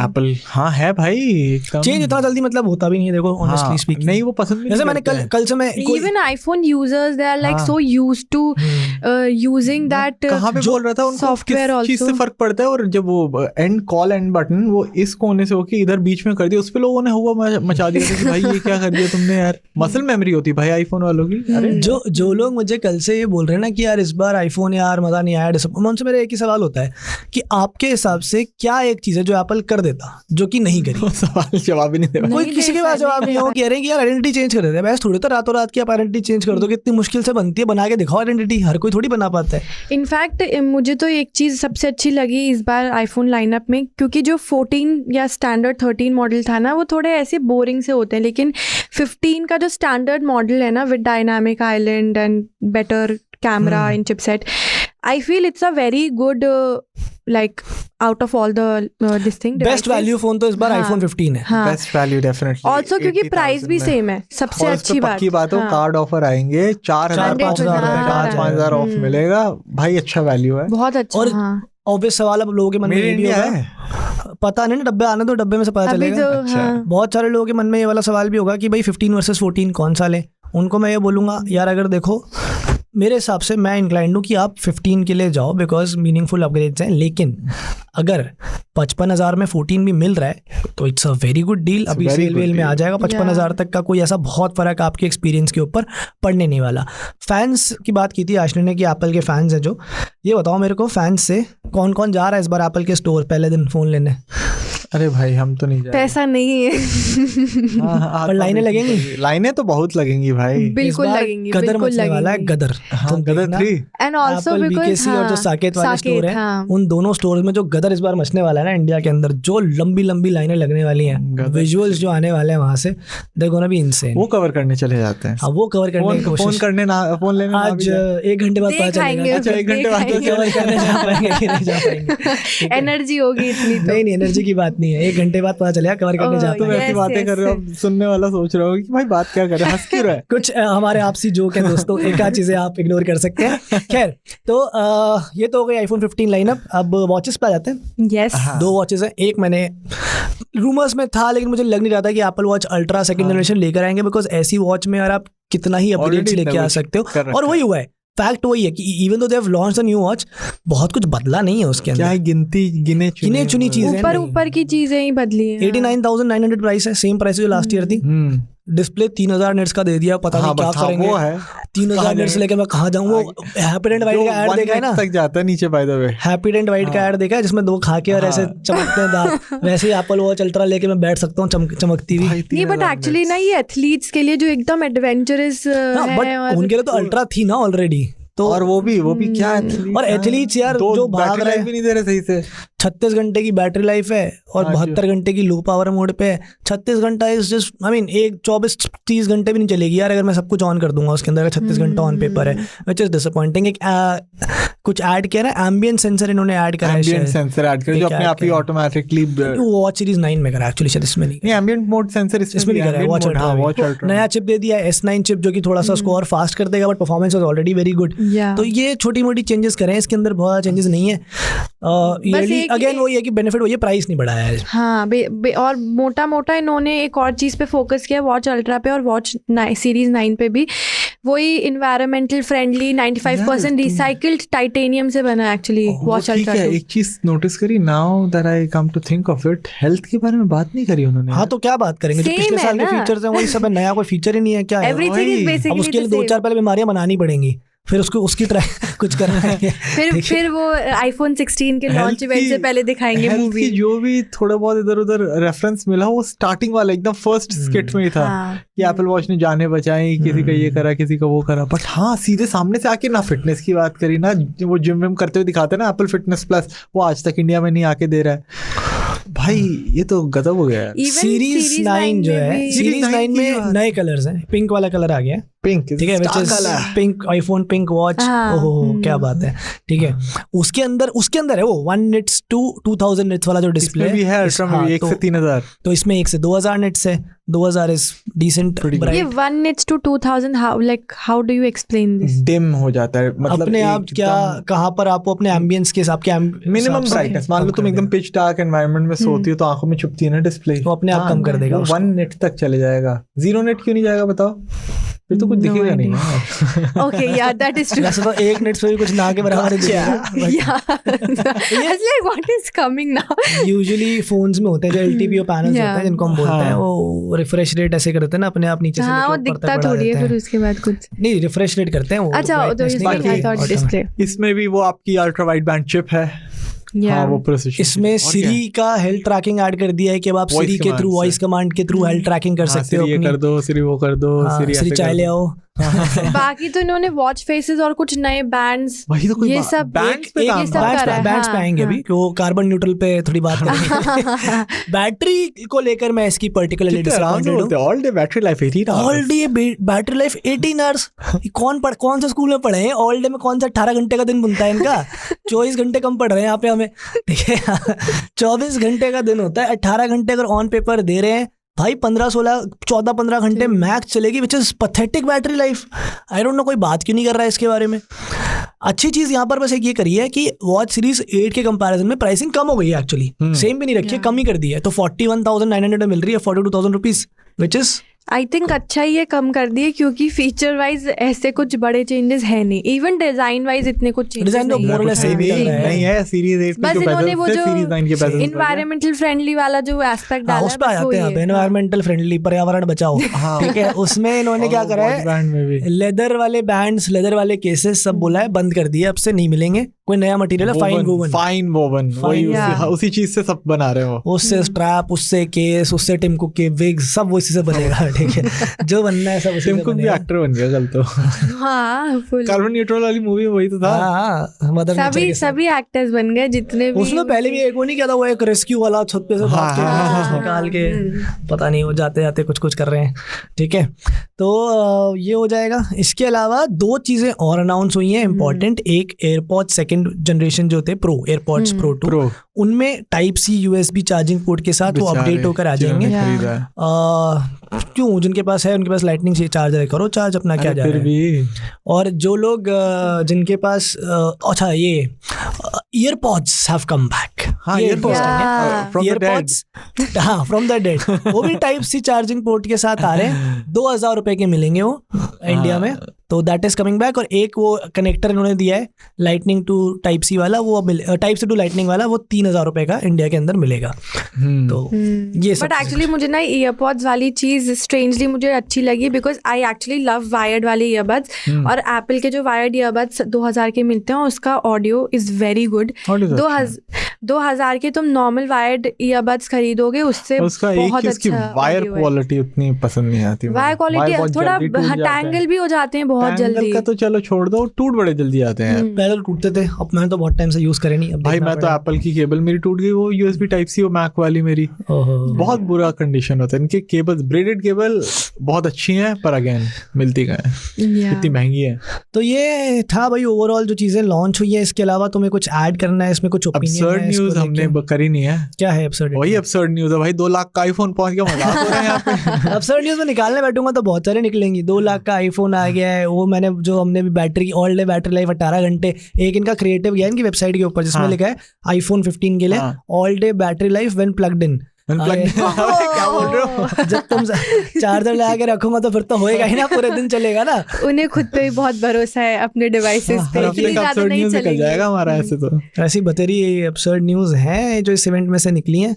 एप्पल हाँ है भाई, चेंज इतना जल्दी मतलब होता भी नहीं है। देखो ऑनेस्टली स्पीकिंग, नहीं वो पसंद नहीं। जैसे मैंने कल से मैं even iPhone users they are like so used to using that. कहाँ पे बोल रहा था उनको सॉफ्टवेयर किस चीज से फर्क पड़ता है, और जब वो एंड कॉल एंड बटन वो इस कोने से कि इधर बीच में कर दिया, उस पे लोगों ने हुआ मचा दिया था कि भाई ये क्या कर दिया तुमने यार। मसल मेमोरी होती भाई आईफोन वालों की। अरे जो लोग मुझे कल से ये बोल रहे हैं ना कि यार इस बार आईफोन यार मजा नहीं आया, उनसे मेरा एक ही सवाल होता है कि आपके हिसाब से क्या एक चीज है जो एप्पल कर देता जो कि नहीं करी? सवाल जवाब ही नहीं दे, कोई किसी के पास जवाब नहीं हो। कह रहे हैं कि यार आइडेंटिटी चेंज कर देते हैं। बस थोड़ी तो रातों रात की आप आइडेंटिटी चेंज कर दो, कितनी मुश्किल से बनती है, बना के दिखाओ आइडेंटिटी, हर कोई थोड़ी बना पाता है। इनफैक्ट मुझे तो एक चीज़ सबसे अच्छी लगी इस बार आईफोन लाइनअप में, क्योंकि जो 14 या स्टैंडर्ड 13 मॉडल था ना, वो थोड़े ऐसे बोरिंग से होते हैं, लेकिन 15 का जो स्टैंडर्ड मॉडल है ना, with dynamic island and better camera in chipset, I feel it's a very good like out of all the this thing best value phone तो इस बार आईफोन 15 है। Best value definitely. ऑल्सो क्योंकि price भी same है, सबसे अच्छी बात। पक्की बात है, कार्ड ऑफर आएंगे 4,000-5,000 ऑफ मिलेगा भाई, अच्छा वैल्यू है, बहुत अच्छा। और ऑब्वियस सवाल अब लोगों के मन में ये भी होगा, पता नहीं डब्बे आने तो डब्बे में से पता चलेगा। अच्छा। बहुत सारे लोगों के मन में ये वाला सवाल भी होगा कि भाई 15 वर्सेस 14 कौन सा लें। उनको मैं ये बोलूँगा यार, अगर देखो मेरे हिसाब से मैं इंक्लाइंड हूँ कि आप 15 के लिए जाओ, बिकॉज मीनिंगफुल अपग्रेड्स हैं। लेकिन अगर 55,000 में 14 भी मिल रहा है तो it's a very good deal. अभी सेल में आ जाएगा 55,000 तक का, कोई ऐसा बहुत फर्क आपके एक्सपीरियंस के ऊपर पड़ने नहीं वाला। फैंस की बात की थी आशनी ने कि एप्पल के फैंस हैं जो, ये बताओ मेरे को फैंस से कौन कौन जा रहा है इस बार एप्पल के स्टोर पहले दिन फ़ोन लेने? अरे भाई हम तो नहीं जाएंगे, पैसा नहीं है। पर लाइनें लगेंगी, लाइनें तो बहुत लगेंगी भाई, बिल्कुल लगेंगी, गदर बिल्कुल मचने वाला है, गदर। गदर 3 एंड आल्सो बिकॉज़ और जो साकेत वाले स्टोर है, उन दोनों स्टोर में जो गदर इस बार मचने वाला है ना इंडिया के अंदर, जो लंबी लंबी लाइनें लगने वाली हैं, विजुअल्स जो आने वाले हैं वहां से, दे गोना बी इनसेन। वो कवर करने चले जाते हैं। अब वो कवर करने की कोशिश, फोन लेने आज 1 घंटे बाद पता चलेगा। अच्छा 1 घंटे बाद कवर करने जा पाएंगे कि नहीं जा पाएंगे। एनर्जी होगी इतनी तो नहीं, एनर्जी की बात नहीं है, 1 घंटे बाद पता चलेगा कवर करने जा पाएंगे। ऐसी बातें कर रहे हो, सुनने वाला सोच रहा होगा कि भाई बात क्या कर रहे हैं, हंस क्यों रहा है। कुछ हमारे आपसी जोक है दोस्तों, एक आध चीजें आप इग्नोर कर सकते हैं। खैर, तो ये तो हो गई आईफोन 15 लाइनअप। अब वॉचेस पे आ जाते हैं। यस, 2 वॉचेस हैं। एक मैंने रूमर्स में था, लेकिन मुझे लग नहीं रहा था कि Apple watch ultra second generation लेकर आएंगे, बिकॉज ऐसी वॉच में यार आप कितना ही अपडेट्स लेके आ सकते हो, और वही हुआ है। फैक्ट वही है कि even though they have launched a new watch, बहुत कुछ बदला नहीं है उसके अंदर। क्या है, गिने चुनी चीजें, ऊपर की चीजें ही बदली है। 89,900 प्राइस है, सेम प्राइस जो लास्ट ईयर थी। डिस्प्ले 3000 निट्स का दे दिया, पता नहीं क्या करेंगे। वो है 3000 निट्स लेके मैं कहाँ जाऊँ। वो हैप्पी एंड वाइट का ऐड देखा है ना, तक जाता है नीचे by the way. Happy and white का ऐड देखा है जिसमें 2 खाके और ऐसे चमकते हैं दांत, वैसे ही एप्पल वॉच अल्ट्रा लेके मैं बैठ सकता हूँ चमकती हुई। नहीं, बट एक्चुअली ना ये एथलीट्स के लिए जो एकदम एडवेंचरस है, बट उनके लिए तो अल्ट्रा थी ना ऑलरेडी। तो और वो भी क्या एथलीट, और एथलीट्स यार जो भाग रहे भी नहीं दे रहे सही से, 36 घंटे की बैटरी लाइफ है और हाँ जी। 72 घंटे की लो पावर मोड पे है। 36 घंटा इज जस्ट आई मीन एक 24-30 घंटे भी नहीं चलेगी यार अगर मैं सब कुछ ऑन कर दूंगा उसके अंदर, अगर 36 घंटा ऑन पेपर है, विच इज डिसअपॉइंटिंग। एक कुछ ऐड किया ना, एम्बियंट सेंसर इन्होंने ऐड करा है, एम्बियंट सेंसर ऐड कर जो अपने आप ही ऑटोमेटिकली वॉच सीरीज 9 में करा एक्चुअली, शायद इसमें नहीं, एम्बियंट मोड सेंसर इसमें नहीं करा है, वॉच अल्ट्रा। नया चिप दे दिया है S9 चिप जो कि थोड़ा सा उसको और फास्ट कर देगा, but performance is already very good. तो ये छोटी मोटी चेंजेस करें, इसके अंदर बहुत चेंजेस नहीं है। अगेन वही है कि बेनिफिट वही है, प्राइस नहीं बढ़ाया है। हाँ और मोटा मोटा इन्होंने एक और चीज़ पे फोकस किया, वॉच अल्ट्रा पे और वॉच सीरीज 9 पे भी, वही इन्वायरमेंटल फ्रेंडली 95% रिसाइकल्ड टाइटेनियम से बना एक्चुअली वॉच अल्ट्रा। एक चीज नोटिस करी, now that I come to think of it, health के बारे में बात नहीं करी उन्होंने। हाँ तो क्या बात करेंगे, जो पिछले साल के फीचर्स हैं वही सब है, नया कोई फीचर ही नहीं है। क्या है एवरीथिंग इज बेसिकली, अब उसके लिए 2-4 पहले बीमारियां बनानी पड़ेंगी, फिर उसको उसकी ट्राई कुछ करना है। फिर वो आईफोन 16 के लॉन्च इवेंट से पहले दिखाएंगे मूवी। जो भी थोड़ा बहुत इधर उधर रेफरेंस मिला वो स्टार्टिंग वाला एकदम फर्स्ट स्किट में ही था कि एप्पल वॉच ने जाने बचाई, किसी का ये करा किसी का वो करा। बट हाँ सीधे सामने से आके ना फिटनेस की बात करी, ना वो जिम विम करते हुए दिखाते ना एप्पल फिटनेस प्लस, वो आज तक इंडिया में नहीं आके दे रहा है। भाई ये तो गजब हो गया है। सीरीज 9 जो है, सीरीज 9 में नए कलर्स हैं, पिंक वाला कलर आ गया, पिंक, ठीक है, which is pink iPhone pink watch. ओहो क्या बात है, ठीक है। उसके अंदर है वो 1 निट्स टू 2000 निट्स वाला जो डिस्प्ले भी है अल्ट्रा में 1 से 3000, तो इसमें 1 से 2000 निट्स है। 2000 इज डिसेंट। ये 1 nits to 2000 how do you explain this? Dim हो जाता है, मतलब अपने आप क्या, कहाँ पर आपको अपने एम्बियंस के हिसाब के मिनिमम ब्राइटनेस, मान लो तुम एकदम पिच डार्क एनवायरनमेंट में सोती हो तो आंखों में चुभती है ना डिस्प्ले, तो अपने आप कम कर देगा। 1 निट तक चले जाएगा, 0 निट क्यों नहीं जाएगा बताओ, फिर तो कुछ दिखेगा नहीं। ओके यार दैट इज ट्रू। वैसे तो 1 निट से भी कुछ ना के बराबर है what is coming now. Usually phones में होते हैं जो LTPO पैनल्स होते हैं जिनको हम बोलते हैं, वो रिफ्रेश रेट ऐसे करते हैं ना अपने आप नीचे से हाँ, वो दिखता थोड़ी है फिर उसके बाद कुछ नहीं, रिफ्रेश रेट करते हैं वो। अच्छा तो डिस्प्ले इसमें भी वो आपकी अल्ट्रा वाइड बैंड चिप है। हाँ, वो प्रोसेसर इसमें सिरी का हेल्थ ट्रैकिंग ऐड कर दिया है कि अब आप सिरी के थ्रू, वॉइस कमांड के थ्रू हेल्थ ट्रैकिंग कर सकते हो। ये कर दो सिरी, वो कर दो सिरी, चाय ले आओ। बाकी तो इन्होंने वॉच फेसेस और कुछ नए बैंड्स, ये सब बैंड्स पे आएंगे अभी, वो कार्बन न्यूट्रल पे थोड़ी बात करेंगे। बैटरी को लेकर मैं इसकी पर्टिकुलरली डिसअपॉइंटेड हूं। All day battery life 18 hours, all day battery life 18 hours. कौन सा स्कूल में पढ़े हैं? ऑल डे में कौन सा 18 घंटे का दिन बनता है इनका? 24 घंटे कम पढ़ रहे हैं यहाँ पे हमें, ठीक है। 24 घंटे का दिन होता है, 18 घंटे अगर ऑन पेपर दे रहे हैं भाई, 14-15 घंटे मैक्स चलेगी, which is pathetic battery life. I don't know कोई बात क्यों नहीं कर रहा है इसके बारे में। अच्छी चीज यहाँ पर बस एक ये करी है कि वॉच सीरीज 8 के कंपैरिजन में प्राइसिंग कम हो गई है एक्चुअली, सेम भी नहीं रखी है, कम ही कर दी है। तो 41,900 में मिल रही है 42,000 rupees, which is I think अच्छा ही ये कम कर दिए, क्योंकि फीचर वाइज ऐसे कुछ बड़े चेंजेस है नहीं, इवन डिजाइन वाइज इतने कुछ चेंजेस नहीं है। सीरीज 8 बस इन्होंने वो जो सीरीज 9 के पैसे इन्वायरमेंटल फ्रेंडली वाला जो एस्पेक्ट डाला है, उस पे आते हैं अब, एनवायरमेंटल फ्रेंडली, पर्यावरण बचाओ, ठीक है। उसमें इन्होंने क्या करा है, लेदर वाले बैंड्स, लेदर वाले केसेस सब बोला है बंद कर दिए, अब से नहीं मिलेंगे। कोई नया मटेरियल है, फाइन वोवन, वही उसी चीज से सब बना रहे हो, उससे स्ट्रैप, उससे केस, उससे टिम कुक के विग, सब उसी से बनेगा, ठीक है। जो बनना है सब उसी से बनेगा। टिम कुक भी एक्टर बन गया कल तो। हाँ, कार्बन न्यूट्रल वाली मूवी वही तो था। हाँ, सभी एक्टर्स बन गए जितने भी। उसमें पहले भी एक वो नहीं क्या था, वो एक रेस्क्यू वाला छत पे से निकाल के, पता नहीं वो जाते जाते कुछ कर रहे हैं, ठीक है। तो ये हो जाएगा। इसके अलावा 2 चीजें और अनाउंस हुई हैं इंपॉर्टेंट। एक एयरपॉड्स सेकंड जनरेशन जो थे प्रो, एयरपॉड्स प्रो 2, उनमें type C USB charging port के साथ वो अपडेट होकर आ जाएंगे। क्यों, जिनके पास है उनके पास लाइटनिंग से चार्जर करो चार्ज अपना, क्या जा रहा है। और जो लोग जिनके पास अच्छा ये earpods have come back, earpods from the dead, वो भी टाइप सी चार्जिंग पोर्ट के साथ आ रहे हैं। 2,000 रुपए के मिलेंगे वो इंडिया में, तो दैट इज कमिंग बैक। और एक वो कनेक्टर इन्होंने दिया है लाइटनिंग टू टाइप सी वाला, वो टाइप सी टू लाइटनिंग वाला, वो 3,000 रुपए का इंडिया के अंदर मिलेगा। तो ये सब, बट एक्चुअली मुझे ना ईयरपॉड्स वाली चीज स्ट्रेंजली मुझे अच्छी लगी, because I actually love wired वाले ईयरबड्स। और एप्पल के जो वायर्ड ईयरबड्स 2,000 के मिलते हैं, उसका ऑडियो इज वेरी गुड। 2000 के तुम नॉर्मल वायर्ड ईयरबड्स खरीदोगे उससे उसका एक बहुत ही उसकी अच्छा वायर audio है। क्वालिटी उतनी पसंद नहीं आती। वायर क्वालिटी थोड़ा टैंगल भी हो जाते हैं बहुत जल्दी। का तो चलो छोड़ दो, टूट बड़े जल्दी आते हैं। पहले तो टूटते थे, अब मैंने तो बहुत टाइम से यूज करे नहीं। अब भाई मैं तो एप्पल की केबल मेरी टूट गई, वो USB टाइप सी, वो मैक वाली मेरी, बहुत बुरा कंडीशन होता है इनके केबल। ब्रेडेड केबल बहुत अच्छी हैं पर अगेन मिलती कहाँ है, इतनी महंगी है। तो ये था भाई ओवरऑल जो चीजें लॉन्च हुई है। इसके अलावा तुम्हें कुछ ऐड करना है इसमें, कुछ ओपिनियन अब्सर्ड है? न्यूज हमने करी नहीं है। क्या है अब्सर्ड? वही अब्सर्ड न्यूज है भाई, 2 लाख का आईफोन पहुंच गया, मजाक हो रहा है यहाँ पे। अब्सर्ड न्यूज में निकालने बैठूंगा तो बहुत सारे निकलेंगी। 2 लाख का आईफोन आ गया है, वो मैंने जो हमने भी battery all day battery life 18 घंटे, एक इनका क्रिएटिव गया इनकी वेबसाइट के ऊपर जिसमें लिखा है आईफोन 15 के लिए all day battery life when plugged in. क्या बोल रहे हो? जब तुम चार्जर लगा के रखूंगा तो फिर तो होएगा ही ना, पूरे दिन चलेगा ना। उन्हें खुद पे भी बहुत भरोसा है अपने डिवाइसेस पे, इतनी ज्यादा नहीं निकल जाएगा हमारा ऐसे तो। ऐसी बतेरी अब्सर्ड न्यूज है जो इस इवेंट में से निकली है।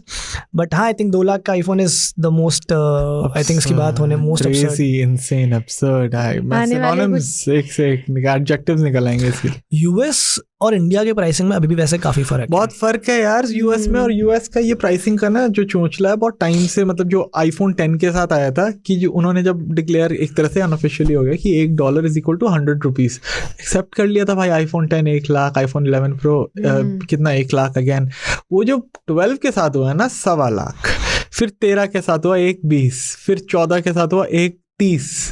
बट हाँ, आई थिंक 2 लाख का iPhone is the most, I think इसकी बात होने मोस्ट क्रेजी, इनसेन, अब्सर्ड है। मैं सिनोनिम्स एक से एक एडजेक्टिव्स निकल आएंगे इसके। यूएस और इंडिया के प्राइसिंग में अभी भी वैसे काफी फर्क है। बहुत फर्क है यार यूएस में, और यूएस का ये प्राइसिंग का ना जो चोंचला है बहुत टाइम से, मतलब जो आईफोन 10 के साथ आया था कि जो उन्होंने जब डिक्लेयर एक तरह से अनऑफिशियली हो गया कि $1 is equal to 100 rupees, accept कर लिया था भाई। आईफोन 10 1 लाख, आईफोन 11 प्रो कितना 1 लाख अगेन। वो जो 12 के साथ हुआ है ना 1.25 लाख, फिर 13 के साथ हुआ 1.20, फिर 14 के साथ हुआ 1.30,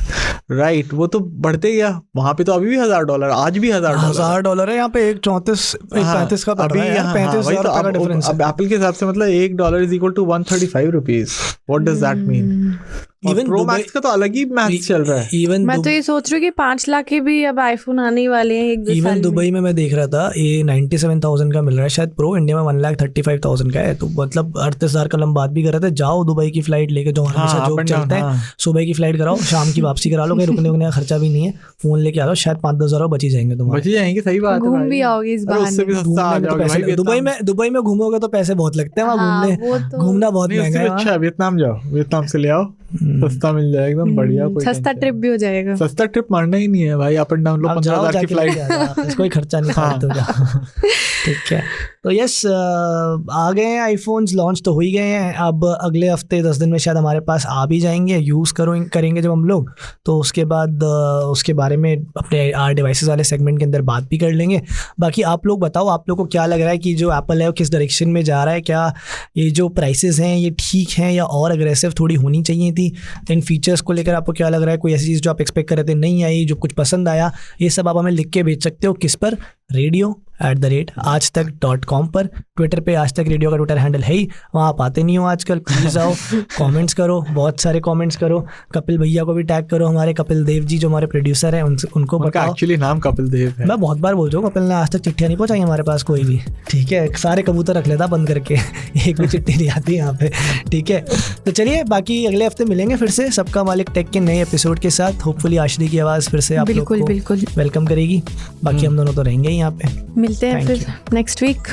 राइट। वो तो बढ़ते गया, वहां पे तो अभी भी $1,000, आज भी $1,000 है। यहाँ पे 1.34 1.35 का पड़ रहा है यार, 35,000 का डिफरेंस। अब एप्पल के हिसाब से मतलब $1 is equal to 135 rupees. What does that mean? Even pro max का तो अलग ही मैथ चल रहा है। इवन मैं तो ये सोच रही हूँ कि 5 लाख के भी अब आईफोन आने वाले हैं 1-2 साल में। इवन दुबई में मैं देख रहा था ये 97,000 का मिल रहा है शायद प्रो, इंडिया में 1,35,000 का है। तो मतलब 38,000 का हम बात भी कर रहे थे। जाओ दुबई की फ्लाइट लेके, जो हमेशा जोक चलता है, सुबह की फ्लाइट कराओ, शाम की वापसी करा लो, कहीं रुकने का खर्चा भी नहीं है, फोन लेके आ जाओ, शायद 5-10 हज़ार बची जाएंगे तुम्हारे। बची जाएंगे, सही बात है। घूम भी आओगे इस बहाने। दुबई में घूमोगे तो पैसे बहुत लगते हैं वहाँ घूमने, घूमना बहुत महंगा है। अच्छा वियतनाम जाओ, वियतनाम से ले आओ, सस्ता मिल जाएगा एकदम बढ़िया। कोई सस्ता ट्रिप भी हो जाएगा। सस्ता ट्रिप मारना ही नहीं है भाई, अप एंड डाउन लो 15,000 की फ्लाइट, कोई खर्चा नहीं। ठीक है, तो यस आ गए हैं आईफोन्स, लॉन्च तो हो ही गए हैं। अब अगले हफ्ते 10 दिन में शायद हमारे पास आ भी जाएंगे, यूज़ करेंगे जब हम लोग, तो उसके बाद उसके बारे में अपने आर डिवाइसेस वाले सेगमेंट के अंदर बात भी कर लेंगे। बाकी आप लोग बताओ, आप लोग को क्या लग रहा है कि जो एप्पल है वो किस डायरेक्शन में जा रहा है? क्या ये जो प्राइसेस हैं ये ठीक हैं या और अग्रेसिव थोड़ी होनी चाहिए थी? इन फीचर्स को लेकर आपको क्या लग रहा है? कोई ऐसी चीज़ जो आप एक्सपेक्ट कर रहे थे नहीं आई, जो कुछ पसंद आया? ये सब आप हमें लिख के भेज सकते हो। किस पर? radio@aajtak.com पर। ट्विटर पे आज तक रेडियो का ट्विटर हैंडल है ही, वहाँ आप आते नहीं हो आजकल, प्लीज़ आओ, कमेंट्स करो, बहुत सारे कमेंट्स करो। कपिल भैया को भी टैग करो, हमारे कपिल देव जी जो हमारे प्रोड्यूसर हैं, उनको बताओ। एक्चुअली नाम कपिल देव है। मैं बहुत बार बोल रहा हूँ, कपिल ने आज तक चिट्ठियाँ नहीं पहुँचाई हमारे पास कोई भी। ठीक है, सारे कबूतर रख लेता बंद करके, एक भी चिट्ठी नहीं आती यहाँ पे। ठीक है, तो चलिए बाकी अगले हफ्ते मिलेंगे फिर से सबका मालिक टेक के नए एपिसोड के साथ। होपफुली आशरी की आवाज़ फिर से आप लोग को वेलकम करेगी। बाकी हम दोनों तो रहेंगे ही यहाँ पे। मिलते हैं फिर नेक्स्ट वीक।